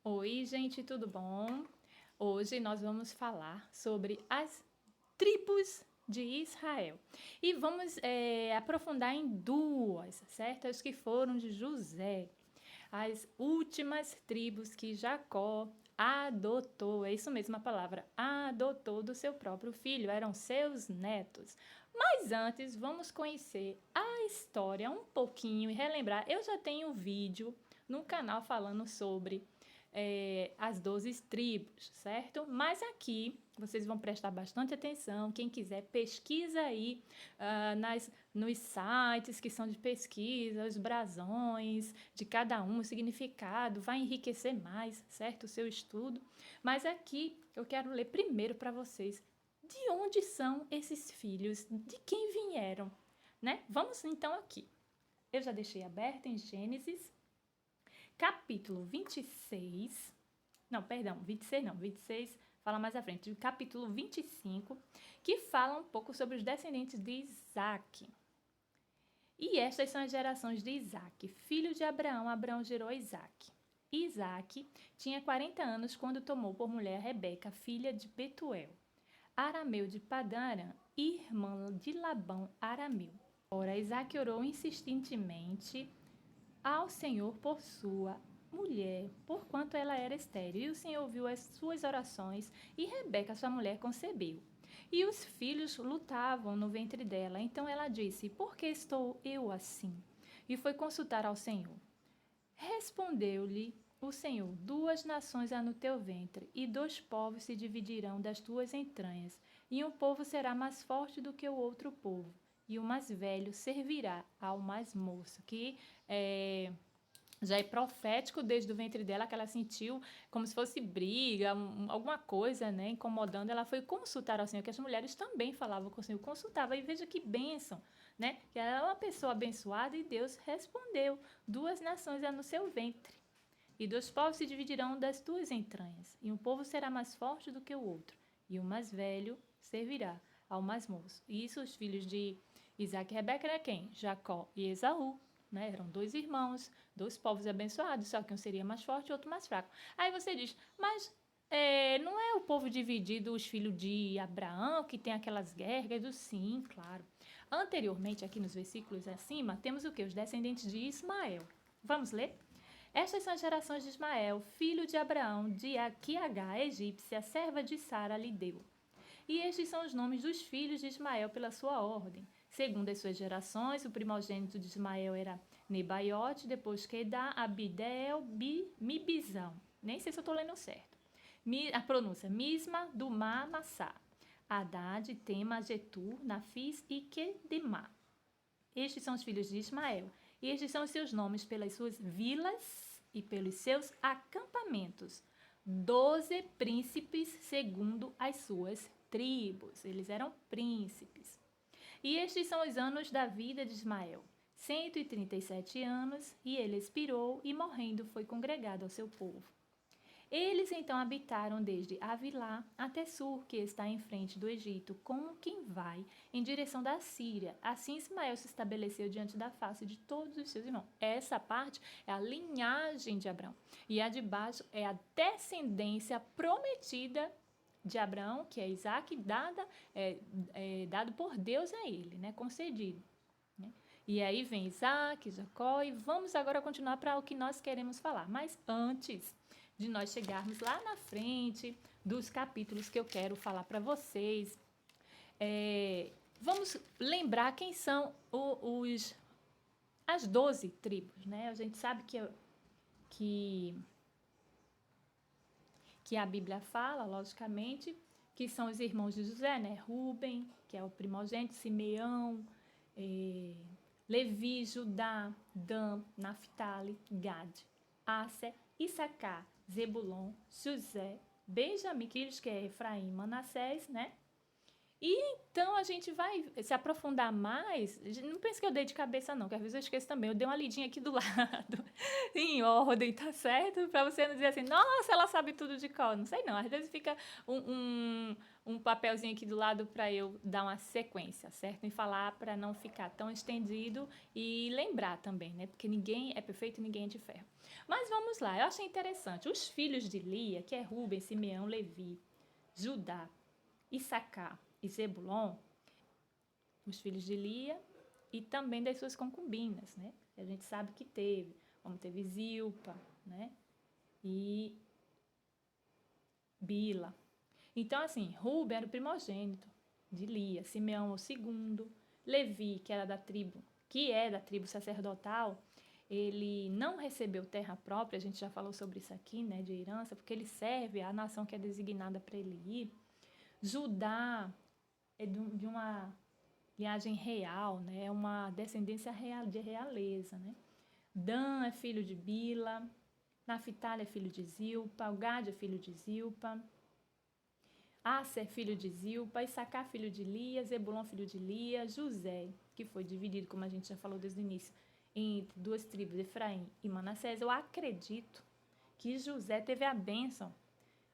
Oi, gente, tudo bom? Hoje nós vamos falar sobre as tribos de Israel. E vamos aprofundar em duas, certo? As que foram de José, as últimas tribos que Jacó adotou, é isso mesmo a palavra, adotou do seu próprio filho, eram seus netos. Mas antes, vamos conhecer a história um pouquinho e relembrar. Eu já tenho um vídeo no canal falando sobre as 12 tribos, certo? Mas aqui vocês vão prestar bastante atenção. Quem quiser, pesquisa aí nos sites que são de pesquisa, os brasões de cada um, o significado, vai enriquecer mais, certo? O seu estudo. Mas aqui eu quero ler primeiro para vocês de onde são esses filhos, de quem vieram, né? Vamos então aqui. Eu já deixei aberto em Gênesis capítulo 26, não, perdão, 26 não, 26 fala mais à frente, do capítulo 25, que fala um pouco sobre os descendentes de Isaac. E estas são as gerações de Isaac, filho de Abraão. Abraão gerou Isaac. Isaac tinha 40 anos quando tomou por mulher Rebeca, filha de Betuel, arameu de Padã Aram, irmã de Labão, arameu. Ora, Isaac orou insistentemente ao Senhor por sua mulher, porquanto ela era estéril. E o Senhor ouviu as suas orações, e Rebeca, sua mulher, concebeu. E os filhos lutavam no ventre dela. Então ela disse: Por que estou eu assim? E foi consultar ao Senhor. Respondeu-lhe o Senhor: 2 nações há no teu ventre, e 2 povos se dividirão das tuas entranhas, e um povo será mais forte do que o outro povo, e o mais velho servirá ao mais moço. Que já é profético desde o ventre dela, que ela sentiu como se fosse briga, alguma coisa, né, incomodando. Ela foi consultar ao Senhor, que as mulheres também falavam com o Senhor, consultava, e veja que bênção, né, que ela era uma pessoa abençoada, e Deus respondeu: 2 nações há no seu ventre, e 2 povos se dividirão das tuas entranhas, e um povo será mais forte do que o outro, e o mais velho servirá ao mais moço. E isso, os filhos de Isaac e Rebeca, era quem? Jacó e Esaú. Né? Eram 2 irmãos, 2 povos abençoados, só que um seria mais forte e outro mais fraco. Aí você diz, mas não é o povo dividido, os filhos de Abraão, que tem aquelas guerras? Sim, claro. Anteriormente, aqui nos versículos acima, temos o que? Os descendentes de Ismael. Vamos ler? Estas são as gerações de Ismael, filho de Abraão, de que Agar, egípcia, serva de Sara, lhe deu. E estes são os nomes dos filhos de Ismael pela sua ordem. Segundo as suas gerações, o primogênito de Ismael era Nebaiote, depois Quedá, Abidel, Mibizão. Nem sei se eu estou lendo certo. A pronúncia: Misma, Dumá, Massá, Haddad, Tema, Getur, Nafis e Quedemá. Estes são os filhos de Ismael. E estes são os seus nomes pelas suas vilas e pelos seus acampamentos. 12 príncipes segundo as suas tribos. Eles eram príncipes. E estes são os anos da vida de Ismael: 137 anos, e ele expirou, e morrendo foi congregado ao seu povo. Eles então habitaram desde Avilá até Sur, que está em frente do Egito, como quem vai em direção da Síria. Assim Ismael se estabeleceu diante da face de todos os seus irmãos. Essa parte é a linhagem de Abraão. E a de baixo é a descendência prometida de Abraão, que é Isaac, dado por Deus a ele, né? Concedido. Né? E aí vem Isaac, Jacó, e vamos agora continuar para o que nós queremos falar. Mas antes de nós chegarmos lá na frente dos capítulos que eu quero falar para vocês, vamos lembrar quem são as 12 tribos, né? A gente sabe que a Bíblia fala, logicamente, que são os irmãos de José, né? Ruben, que é o primogênito, Simeão, Levi, Judá, Dan, Naphtali, Gad, Asser, Issacar, Zebulon, José, Benjamim, que é Efraim, Manassés, né? Então, a gente vai se aprofundar mais. Não pense que eu dei de cabeça, não, que às vezes eu esqueço também. Eu dei uma lidinha aqui do lado, em ordem, tá certo? Pra você não dizer assim, nossa, ela sabe tudo de cor. Não sei, não. Às vezes fica um papelzinho aqui do lado para eu dar uma sequência, certo? E falar para não ficar tão estendido e lembrar também, né? Porque ninguém é perfeito, ninguém é de ferro. Mas vamos lá, eu achei interessante. Os filhos de Lia, que é Rúben, Simeão, Levi, Judá, Issacar e Zebulon, os filhos de Lia e também das suas concubinas, né? A gente sabe que teve, como teve Zilpa, né? E Bila. Então, assim, Rúben era o primogênito de Lia, Simeão o segundo, Levi, que é da tribo sacerdotal, ele não recebeu terra própria, a gente já falou sobre isso aqui, né, de herança, porque ele serve a nação que é designada para ele ir. Judá é de uma linhagem real, né? É uma descendência real, de realeza, né? Dan é filho de Bila, Naphtali é filho de Zilpa, Gad é filho de Zilpa, Aser filho de Zilpa, Issacar filho de Lia, Zebulon filho de Lia, José, que foi dividido, como a gente já falou desde o início, entre duas tribos, Efraim e Manassés. Eu acredito que José teve a bênção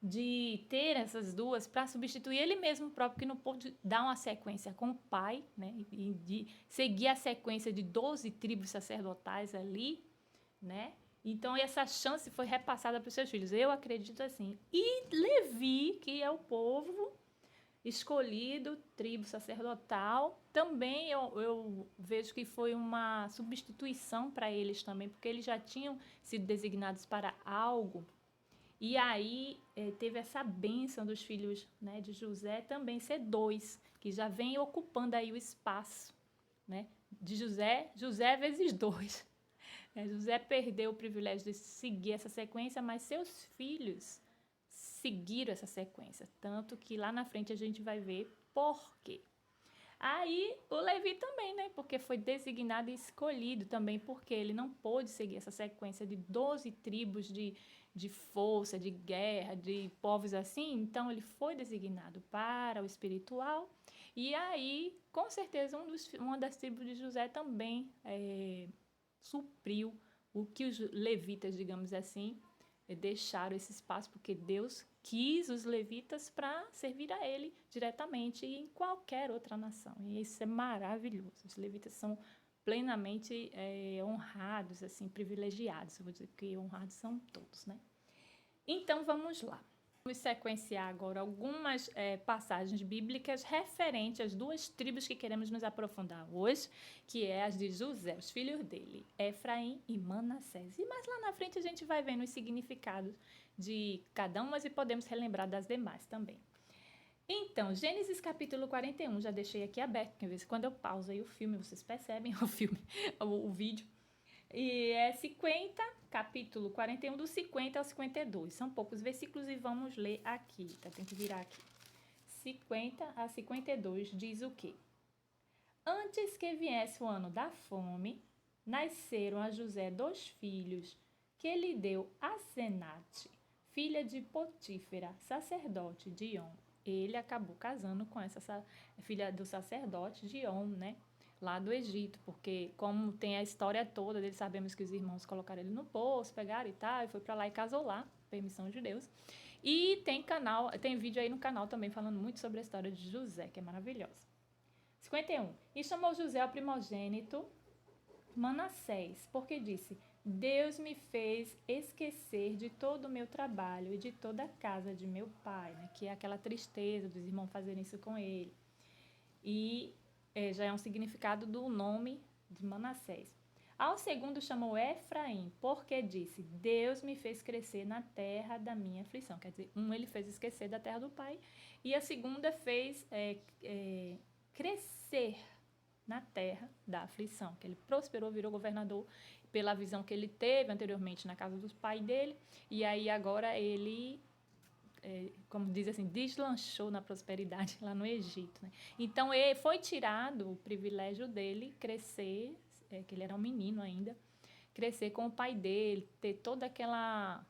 de ter essas duas para substituir ele mesmo próprio, que não pôde dar uma sequência com o pai, né? E de seguir a sequência de 12 tribos sacerdotais ali, né? Então, essa chance foi repassada para os seus filhos. Eu acredito assim. E Levi, que é o povo escolhido, tribo sacerdotal, também eu vejo que foi uma substituição para eles também, porque eles já tinham sido designados para algo. E aí teve essa bênção dos filhos, né, de José também ser dois, que já vem ocupando aí o espaço, né, de José vezes dois. José perdeu o privilégio de seguir essa sequência, mas seus filhos seguiram essa sequência. Tanto que lá na frente a gente vai ver por quê. Aí o Levi também, né? Porque foi designado e escolhido também, porque ele não pôde seguir essa sequência de 12 tribos de força, de guerra, de povos assim. Então ele foi designado para o espiritual. E aí, com certeza, uma das tribos de José também supriu o que os levitas, digamos assim, deixaram esse espaço, porque Deus quis os levitas para servir a ele diretamente e em qualquer outra nação. E isso é maravilhoso. Os levitas são plenamente honrados, assim, privilegiados. Eu vou dizer que honrados são todos, né? Então, vamos lá. Vamos sequenciar agora algumas passagens bíblicas referentes às duas tribos que queremos nos aprofundar hoje, que é as de José, os filhos dele, Efraim e Manassés. E mais lá na frente a gente vai vendo os significados de cada uma e podemos relembrar das demais também. Então, Gênesis capítulo 41, já deixei aqui aberto, porque às vezes quando eu pauso aí o filme, vocês percebem o vídeo. E é 50, capítulo 41, do 50 ao 52. São poucos versículos e vamos ler aqui, tá? Tem que virar aqui. 50 a 52 diz o quê? Antes que viesse o ano da fome, nasceram a José 2 filhos, que lhe deu Asenate, filha de Potífera, sacerdote de On. Ele acabou casando com essa filha do sacerdote de On, né? Lá do Egito, porque como tem a história toda dele, sabemos que os irmãos colocaram ele no poço, pegaram e tal, e foi para lá e casou lá, permissão de Deus. E tem vídeo aí no canal também falando muito sobre a história de José, que é maravilhosa. 51. E chamou José ao primogênito Manassés, porque disse: Deus me fez esquecer de todo o meu trabalho e de toda a casa de meu pai, né? Que é aquela tristeza dos irmãos fazerem isso com ele. E já é um significado do nome de Manassés. Ao segundo chamou Efraim, porque disse: Deus me fez crescer na terra da minha aflição. Quer dizer, ele fez esquecer da terra do pai, e a segunda fez crescer na terra da aflição, que ele prosperou, virou governador pela visão que ele teve anteriormente na casa dos pais dele, e aí agora ele como diz assim, deslanchou na prosperidade lá no Egito, né? Então, foi tirado o privilégio dele crescer, que ele era um menino ainda, crescer com o pai dele, ter toda aquela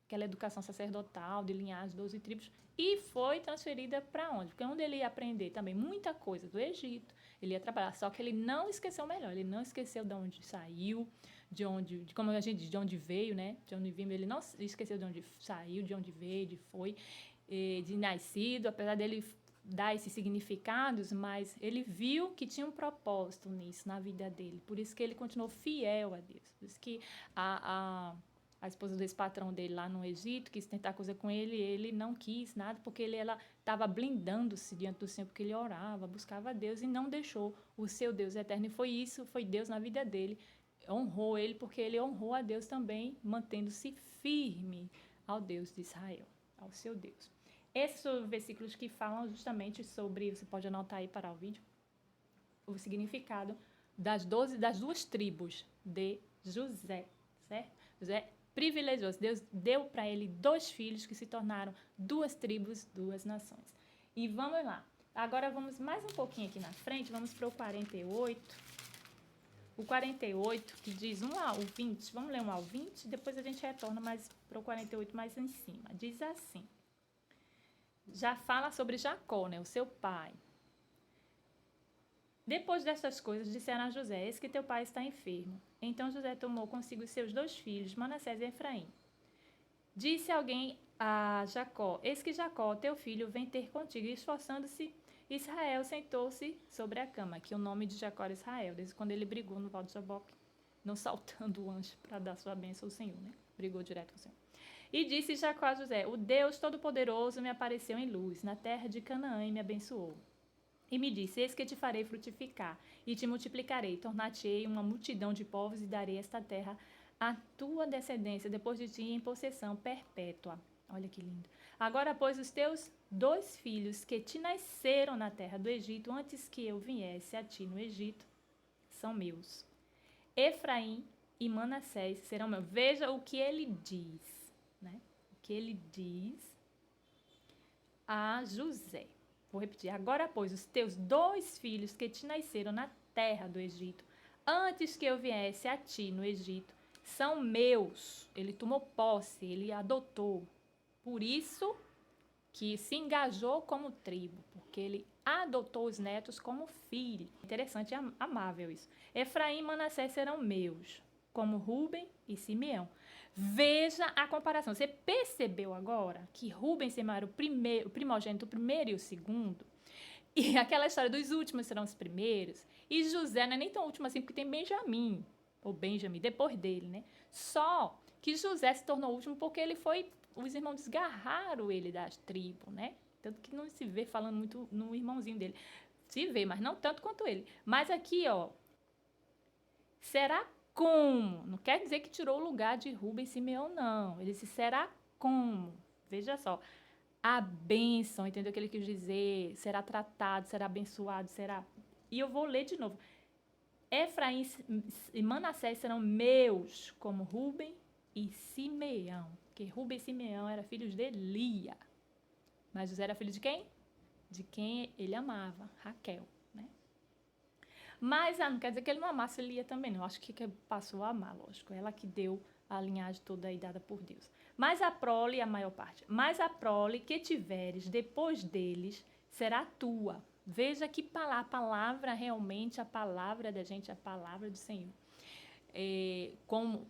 aquela educação sacerdotal de linhagem, 12 tribos, e foi transferida para onde? Porque onde ele ia aprender também muita coisa do Egito, ele ia trabalhar, só que ele não esqueceu o melhor, ele não esqueceu de onde saiu, como a gente diz, de onde veio, né? De onde vimos, ele não esqueceu de onde saiu, de onde veio, de foi, de nascido, apesar dele dar esses significados, mas ele viu que tinha um propósito nisso, na vida dele, por isso que ele continuou fiel a Deus, por isso que a esposa desse patrão dele lá no Egito quis tentar coisa com ele, ele não quis nada, porque ela estava blindando-se diante do Senhor, porque ele orava, buscava a Deus e não deixou o seu Deus eterno. E foi isso, foi Deus na vida dele, honrou ele, porque ele honrou a Deus também, mantendo-se firme ao Deus de Israel, ao seu Deus. Esses são versículos que falam justamente sobre, você pode anotar aí para o vídeo, o significado das duas tribos de José, certo? José privilegioso. Deus deu para ele 2 filhos que se tornaram 2 tribos, 2 nações. E vamos lá. Agora vamos mais um pouquinho aqui na frente, vamos para o 48. O 48, que diz 1 ao 20, vamos ler 1 ao 20, depois a gente retorna mais para o 48 mais em cima. Diz assim, já fala sobre Jacó, né, o seu pai. Depois destas coisas, disseram a José, eis que teu pai está enfermo. Então José tomou consigo seus 2 filhos, Manassés e Efraim. Disse alguém a Jacó, eis que Jacó, teu filho, vem ter contigo. E esforçando-se, Israel sentou-se sobre a cama, que o nome de Jacó era Israel, desde quando ele brigou no Val de Jaboque, não saltando o anjo para dar sua bênção ao Senhor, né? Brigou direto com o Senhor. E disse Jacó a José, o Deus Todo-Poderoso me apareceu em luz, na terra de Canaã, e me abençoou. E me disse, eis que te farei frutificar, e te multiplicarei, tornar-te-ei uma multidão de povos, e darei esta terra à tua descendência, depois de ti, em possessão perpétua. Olha que lindo. Agora, pois, os teus 2 filhos, que te nasceram na terra do Egito, antes que eu viesse a ti no Egito, são meus. Efraim e Manassés serão meus. Veja o que ele diz, né? O que ele diz a José. Vou repetir. Agora, pois, os teus 2 filhos que te nasceram na terra do Egito, antes que eu viesse a ti no Egito, são meus. Ele tomou posse, ele adotou. Por isso que se engajou como tribo, porque ele adotou os netos como filho. Interessante e amável isso. Efraim e Manassés serão meus, como Rúben e Simeão. Veja a comparação. Você percebeu agora que Rúben e Simeão era o primogênito, o primeiro e o segundo? E aquela história dos últimos serão os primeiros. E José não é nem tão último assim, porque tem Benjamim, ou Benjamim, depois dele, né? Só que José se tornou o último porque os irmãos desgarraram ele das tribos, né? Tanto que não se vê falando muito no irmãozinho dele. Se vê, mas não tanto quanto ele. Mas aqui, ó, será como? Não quer dizer que tirou o lugar de Rúben e Simeão, não. Ele disse, será como? Veja só, a bênção, entendeu o que ele quis dizer? Será tratado, será abençoado, será... E eu vou ler de novo. Efraim e Manassés serão meus, como Rúben e Simeão. Porque Rúben e Simeão eram filhos de Lia. Mas José era filho de quem? De quem ele amava, Raquel. Mas não quer dizer que ele não amasse Lia também, não. Acho que passou a amar, lógico. Ela que deu a linhagem toda aí dada por Deus. Mas a prole, a maior parte, mas a prole que tiveres depois deles será tua. Veja que palavra realmente, a palavra da gente, a palavra do Senhor. Como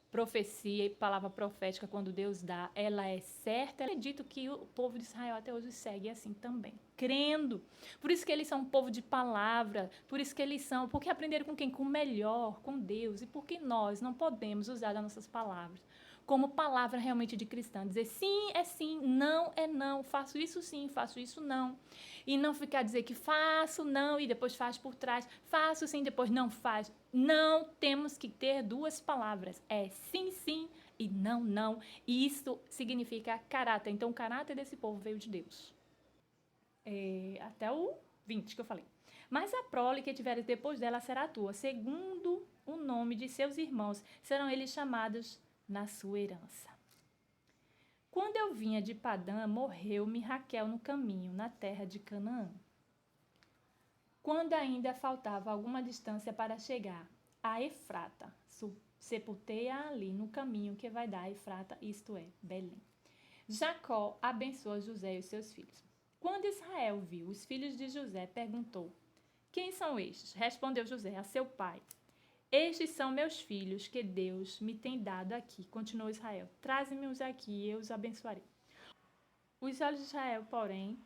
profecia e palavra profética, quando Deus dá, ela é certa. Eu acredito que o povo de Israel até hoje segue assim também, crendo. Por isso que eles são um povo de palavra, por isso que eles são, porque aprenderam com quem? Com o melhor, com Deus. E porque nós não podemos usar as nossas palavras como palavra realmente de cristã, dizer sim é sim, não é não, faço isso sim, faço isso não. E não ficar dizer que faço não e depois faz por trás, faço sim, depois não faz. Não, temos que ter 2 palavras, é sim, sim e não, não. E isso significa caráter. Então, o caráter desse povo veio de Deus. Até o 20 que eu falei. Mas a prole que tiveres depois dela será tua, segundo o nome de seus irmãos, serão eles chamados na sua herança. Quando eu vinha de Padã, morreu-me Raquel no caminho, na terra de Canaã. Quando ainda faltava alguma distância para chegar a Efrata, sepultei-a ali no caminho que vai dar a Efrata, isto é, Belém. Jacó abençoa José e os seus filhos. Quando Israel viu os filhos de José, perguntou: quem são estes? Respondeu José a seu pai: estes são meus filhos que Deus me tem dado aqui. Continuou Israel: traze-me-os aqui e eu os abençoarei. Os olhos de Israel, porém,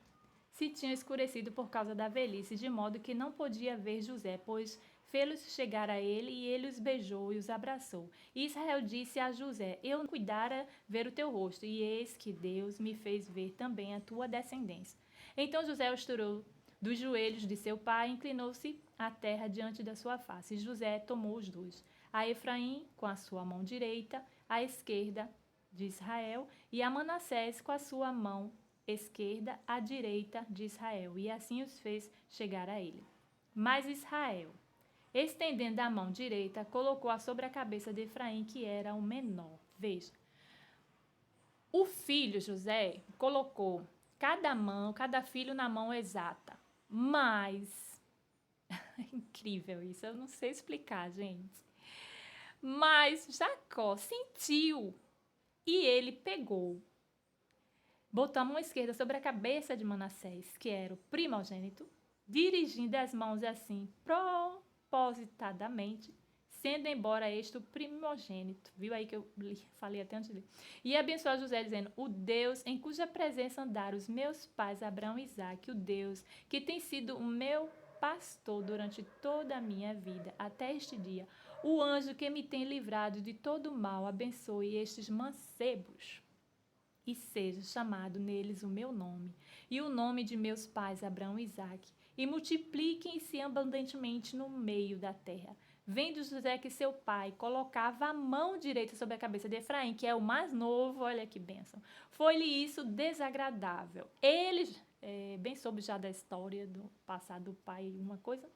se tinham escurecido por causa da velhice, de modo que não podia ver José, pois fê-los chegar a ele, e ele os beijou e os abraçou. E Israel disse a José: eu não cuidara ver o teu rosto, e eis que Deus me fez ver também a tua descendência. Então José os tirou dos joelhos de seu pai, inclinou-se à terra diante da sua face. E José tomou os dois, a Efraim com a sua mão direita, à esquerda de Israel, e a Manassés com a sua mão esquerda à direita de Israel, e assim os fez chegar a ele. Mas Israel, estendendo a mão direita, colocou-a sobre a cabeça de Efraim, que era o menor. Veja, o filho José colocou cada filho na mão exata, mas é incrível isso, eu não sei explicar, gente. Mas Jacó sentiu e ele pegou, botou a mão esquerda sobre a cabeça de Manassés, que era o primogênito, dirigindo as mãos assim, propositadamente, sendo embora este o primogênito. Viu aí que eu falei até antes de ler. E abençoou José, dizendo: o Deus em cuja presença andaram os meus pais Abraão e Isaque, o Deus que tem sido o meu pastor durante toda a minha vida, até este dia, o anjo que me tem livrado de todo mal, abençoe estes mancebos, e seja chamado neles o meu nome, e o nome de meus pais Abraão e Isaque, e multipliquem-se abundantemente no meio da terra. Vendo José que seu pai colocava a mão direita sobre a cabeça de Efraim, que é o mais novo, olha que bênção, foi-lhe isso desagradável. Ele, bem soube já da história do passado do pai, uma coisa,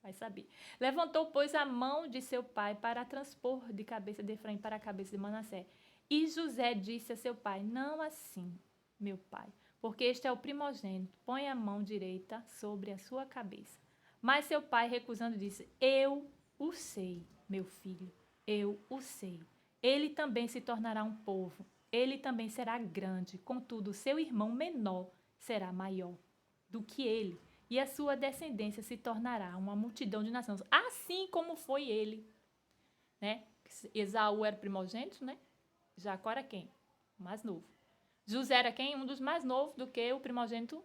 vai saber. Levantou, pois, a mão de seu pai para transpor de cabeça de Efraim para a cabeça de Manassés. E José disse a seu pai: não assim, meu pai, porque este é o primogênito, põe a mão direita sobre a sua cabeça. Mas seu pai, recusando, disse: eu o sei, meu filho, eu o sei. Ele também se tornará um povo, ele também será grande, contudo, seu irmão menor será maior do que ele, e a sua descendência se tornará uma multidão de nações, assim como foi ele, né? Esaú era primogênito, né? Jacó era quem? O mais novo. José era quem? Um dos mais novos do que o primogênito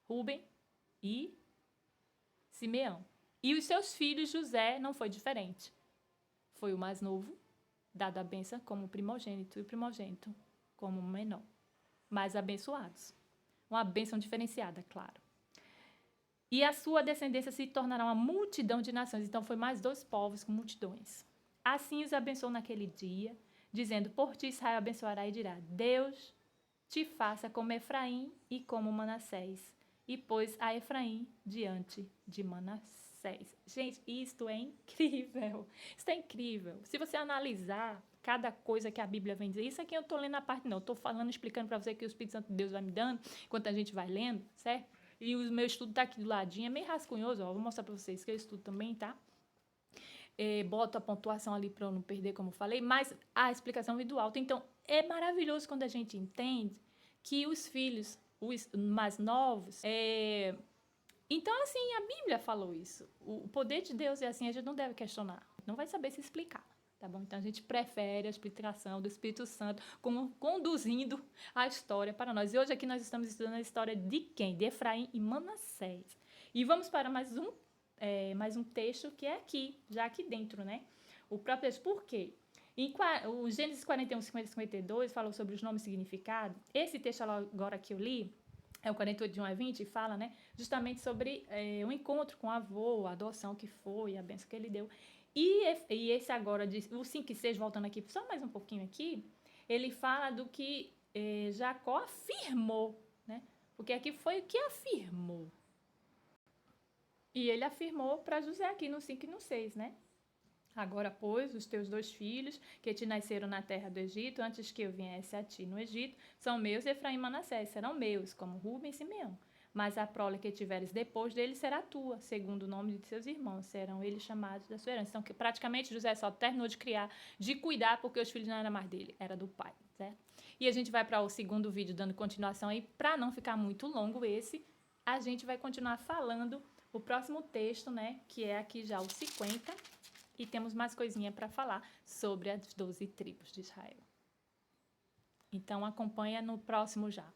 Rúben e Simeão. E os seus filhos, José, não foi diferente. Foi o mais novo, dado a bênção como primogênito, e o primogênito como menor. Mais abençoados. Uma bênção diferenciada, claro. E a sua descendência se tornará uma multidão de nações. Então, foi mais 2 povos com multidões. Assim os abençoou naquele dia, dizendo: por ti Israel abençoará e dirá: Deus te faça como Efraim e como Manassés. E pôs a Efraim diante de Manassés. Gente, isto é incrível. Isso é incrível. Se você analisar cada coisa que a Bíblia vem dizer, isso aqui eu estou lendo a parte não, estou falando, explicando para você que o Espírito Santo de Deus vai me dando, enquanto a gente vai lendo, certo? E o meu estudo está aqui do ladinho, é meio rascunhoso, ó, vou mostrar para vocês que eu estudo também, tá? Boto a pontuação ali para eu não perder, como eu falei, mas a explicação vem do alto. Então, é maravilhoso quando a gente entende que os filhos, os mais novos, Então, assim, a Bíblia falou isso. O poder de Deus é assim, a gente não deve questionar. Não vai saber se explicar, tá bom? Então, a gente prefere a explicação do Espírito Santo como conduzindo a história para nós. E hoje aqui nós estamos estudando a história de quem? De Efraim e Manassés. E vamos para mais um texto que é aqui, já aqui dentro, né? O próprio texto. Por quê? O Gênesis 41, 50 e 52 falou sobre os nomes e significado. Esse texto agora que eu li, é o 48 de 1 a 20, e fala, né, justamente sobre o encontro com o avô, a adoção que foi, a bênção que ele deu. E esse agora, o 5 e 6, voltando aqui, só mais um pouquinho aqui, ele fala do que Jacó afirmou, né? Porque aqui foi o que afirmou. E ele afirmou para José aqui no 5 e no 6, né? Agora, pois, os teus 2 filhos, que te nasceram na terra do Egito, antes que eu viesse a ti no Egito, são meus, Efraim e Manassés, serão meus, como Rúben e Simeão. mas a prole que tiveres depois dele será tua, segundo o nome de seus irmãos, serão eles chamados da sua herança. Então, que praticamente José só terminou de criar, de cuidar, porque os filhos não eram mais dele, era do pai, certo? E a gente vai para o segundo vídeo dando continuação aí, para não ficar muito longo esse, a gente vai continuar falando o próximo texto, né, que é aqui já o 50, e temos mais coisinha para falar sobre as 12 tribos de Israel. Então, acompanha no próximo já.